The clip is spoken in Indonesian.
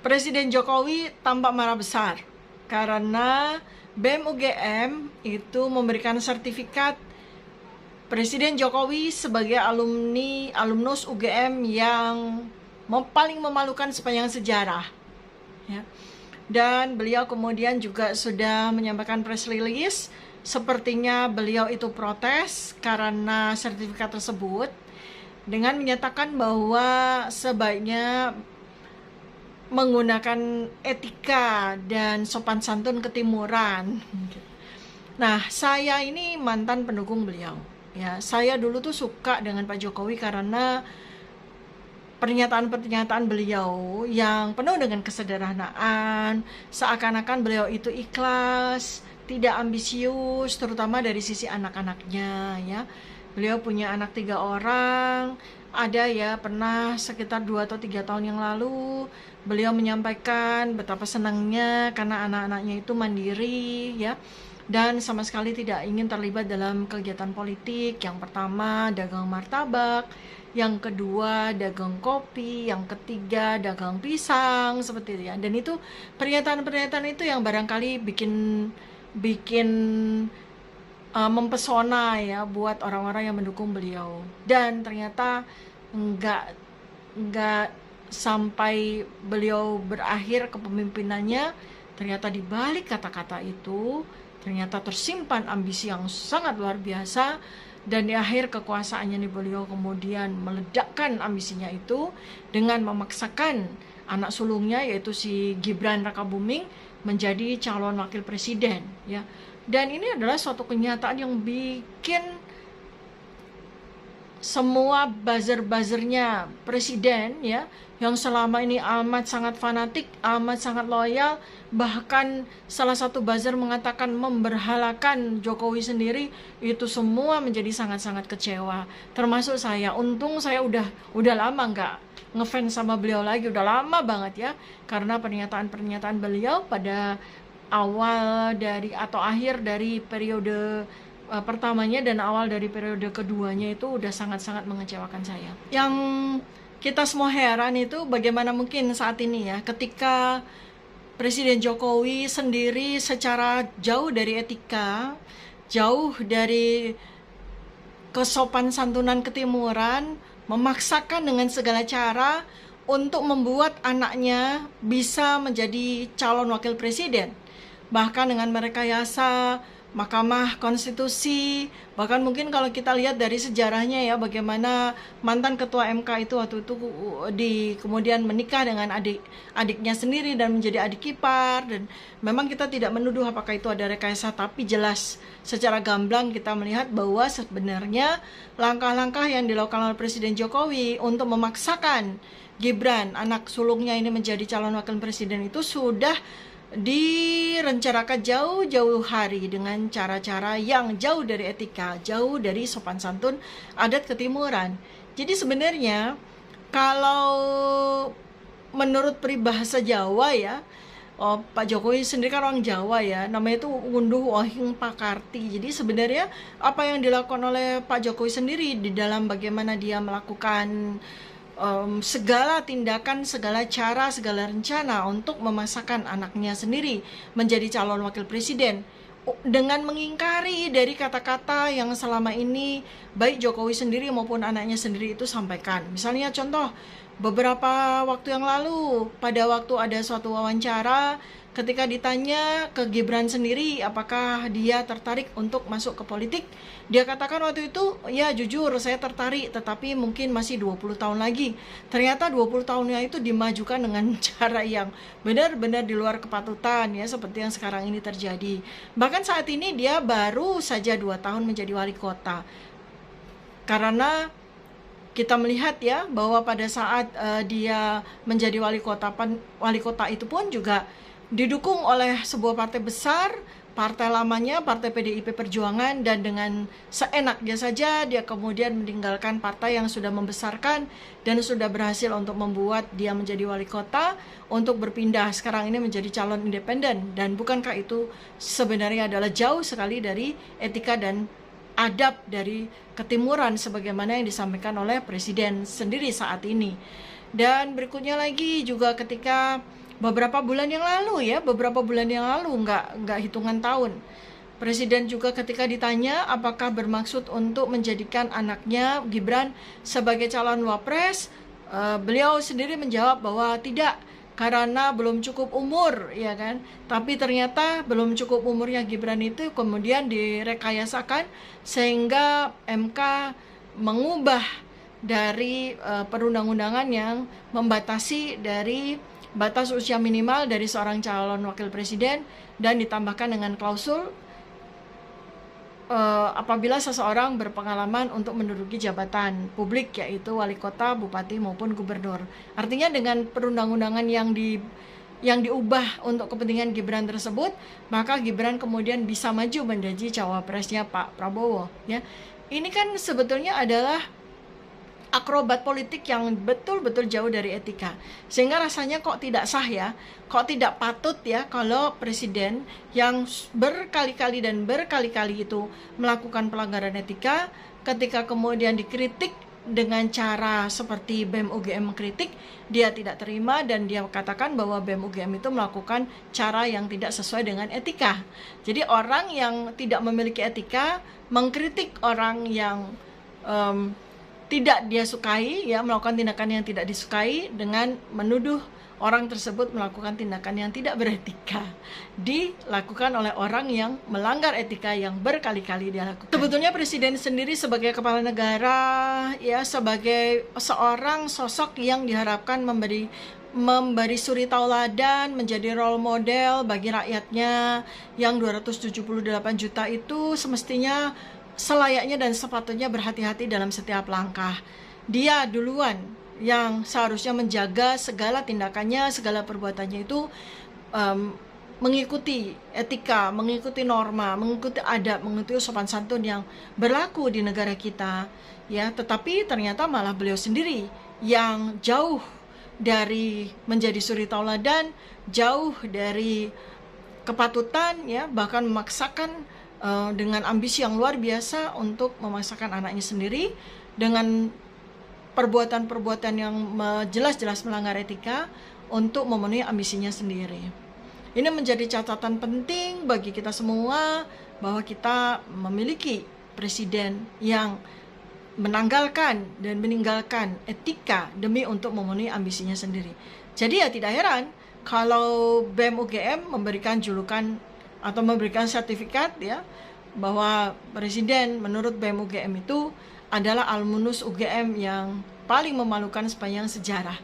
Presiden Jokowi tampak marah besar karena BEM UGM itu memberikan sertifikat Presiden Jokowi sebagai alumnus UGM yang paling memalukan sepanjang sejarah, ya. Dan beliau kemudian juga sudah menyampaikan press release, sepertinya beliau itu protes karena sertifikat tersebut dengan menyatakan bahwa sebaiknya menggunakan etika dan sopan santun ketimuran. Nah, saya ini mantan pendukung beliau. Ya, saya dulu tuh suka dengan Pak Jokowi karena pernyataan-pernyataan beliau yang penuh dengan kesederhanaan, seakan-akan beliau itu ikhlas, tidak ambisius, terutama dari sisi anak-anaknya, ya. Beliau punya anak 3 orang, ada ya pernah sekitar 2 atau 3 tahun yang lalu, beliau menyampaikan betapa senangnya karena anak-anaknya itu mandiri, ya. Dan sama sekali tidak ingin terlibat dalam kegiatan politik. Yang pertama, dagang martabak. Yang kedua, dagang kopi. Yang ketiga, dagang pisang. Seperti itu ya. Dan itu pernyataan-pernyataan itu yang barangkali bikin mempesona ya buat orang-orang yang mendukung beliau. Dan ternyata enggak sampai beliau berakhir kepemimpinannya, ternyata di balik kata-kata itu ternyata tersimpan ambisi yang sangat luar biasa, dan di akhir kekuasaannya nih beliau kemudian meledakkan ambisinya itu dengan memaksakan anak sulungnya yaitu si Gibran Rakabuming menjadi calon wakil presiden, ya. Dan ini adalah suatu kenyataan yang bikin semua buzzer-buzzernya presiden, ya, yang selama ini amat sangat fanatik, amat sangat loyal, bahkan salah satu buzzer mengatakan memberhalakan Jokowi sendiri, itu semua menjadi sangat-sangat kecewa. Termasuk saya. Untung saya udah lama nggak ngefans sama beliau lagi, udah lama banget ya, karena pernyataan-pernyataan beliau pada awal dari atau akhir dari periode pertamanya dan awal dari periode keduanya itu udah sangat-sangat mengecewakan saya. Yang kita semua heran itu bagaimana mungkin saat ini ya, ketika Presiden Jokowi sendiri secara jauh dari etika, jauh dari kesopan santunan ketimuran, memaksakan dengan segala cara untuk membuat anaknya bisa menjadi calon wakil presiden. Bahkan dengan merekayasa Mahkamah Konstitusi, bahkan mungkin kalau kita lihat dari sejarahnya ya, bagaimana mantan ketua MK itu waktu itu kemudian menikah dengan adiknya sendiri dan menjadi adik ipar. Dan memang kita tidak menuduh apakah itu ada rekayasa, tapi jelas secara gamblang kita melihat bahwa sebenarnya langkah-langkah yang dilakukan oleh Presiden Jokowi untuk memaksakan Gibran, anak sulungnya ini menjadi calon wakil presiden itu sudah direncanakan jauh-jauh hari dengan cara-cara yang jauh dari etika, jauh dari sopan santun adat ketimuran. Jadi sebenarnya kalau menurut peribahasa Jawa ya, Pak Jokowi sendiri kan orang Jawa ya, namanya itu ngunduh wahing pakarti. Jadi sebenarnya apa yang dilakukan oleh Pak Jokowi sendiri di dalam bagaimana dia melakukan segala tindakan, segala cara, segala rencana untuk memasakkan anaknya sendiri menjadi calon wakil presiden dengan mengingkari dari kata-kata yang selama ini baik Jokowi sendiri maupun anaknya sendiri itu sampaikan. Misalnya contoh, beberapa waktu yang lalu pada waktu ada suatu wawancara, ketika ditanya ke Gibran sendiri apakah dia tertarik untuk masuk ke politik, dia katakan waktu itu, ya jujur saya tertarik, tetapi mungkin masih 20 tahun lagi. Ternyata 20 tahunnya itu dimajukan dengan cara yang benar-benar di luar kepatutan ya, seperti yang sekarang ini terjadi. Bahkan saat ini dia baru saja 2 tahun menjadi wali kota. Karena kita melihat ya bahwa pada saat dia menjadi wali kota itu pun juga didukung oleh sebuah partai besar, partai lamanya, partai PDIP Perjuangan, dan dengan seenaknya saja dia kemudian meninggalkan partai yang sudah membesarkan dan sudah berhasil untuk membuat dia menjadi wali kota untuk berpindah sekarang ini menjadi calon independen. Dan bukankah itu sebenarnya adalah jauh sekali dari etika dan adab dari ketimuran sebagaimana yang disampaikan oleh presiden sendiri saat ini. Dan berikutnya lagi juga ketika beberapa bulan yang lalu ya, nggak hitungan tahun. Presiden juga ketika ditanya apakah bermaksud untuk menjadikan anaknya Gibran sebagai calon wapres, beliau sendiri menjawab bahwa tidak, karena belum cukup umur, ya kan. Tapi ternyata belum cukup umurnya Gibran itu kemudian direkayasakan sehingga MK mengubah dari perundang-undangan yang membatasi dari batas usia minimal dari seorang calon wakil presiden, dan ditambahkan dengan klausul apabila seseorang berpengalaman untuk menduduki jabatan publik, yaitu wali kota, bupati maupun gubernur. Artinya dengan perundang-undangan yang diubah untuk kepentingan Gibran tersebut, maka Gibran kemudian bisa maju menjadi cawapresnya Pak Prabowo, ya. Ini kan sebetulnya adalah akrobat politik yang betul-betul jauh dari etika, sehingga rasanya kok tidak sah ya, kok tidak patut ya kalau presiden yang berkali-kali itu melakukan pelanggaran etika, ketika kemudian dikritik dengan cara seperti BEM UGM mengkritik, dia tidak terima dan dia katakan bahwa BEM UGM itu melakukan cara yang tidak sesuai dengan etika. Jadi orang yang tidak memiliki etika mengkritik orang yang tidak dia sukai, ya, melakukan tindakan yang tidak disukai dengan menuduh orang tersebut melakukan tindakan yang tidak beretika, dilakukan oleh orang yang melanggar etika yang berkali-kali dia lakukan. Sebetulnya presiden sendiri sebagai kepala negara, ya, sebagai seorang sosok yang diharapkan memberi suri tauladan, menjadi role model bagi rakyatnya yang 278 juta itu, semestinya selayaknya dan sepatutnya berhati-hati dalam setiap langkah. Dia duluan yang seharusnya menjaga segala tindakannya, segala perbuatannya itu mengikuti etika, mengikuti norma, mengikuti adab, mengikuti sopan santun yang berlaku di negara kita, ya. Tetapi ternyata malah beliau sendiri yang jauh dari menjadi suri tauladan, jauh dari kepatutan, ya, bahkan memaksakan dengan ambisi yang luar biasa untuk memaksakan anaknya sendiri dengan perbuatan-perbuatan yang jelas-jelas melanggar etika untuk memenuhi ambisinya sendiri. Ini menjadi catatan penting bagi kita semua bahwa kita memiliki presiden yang menanggalkan dan meninggalkan etika demi untuk memenuhi ambisinya sendiri. Jadi ya tidak heran kalau BEM UGM memberikan julukan atau memberikan sertifikat, ya, bahwa presiden menurut BEM UGM itu adalah alumnus UGM yang paling memalukan sepanjang sejarah.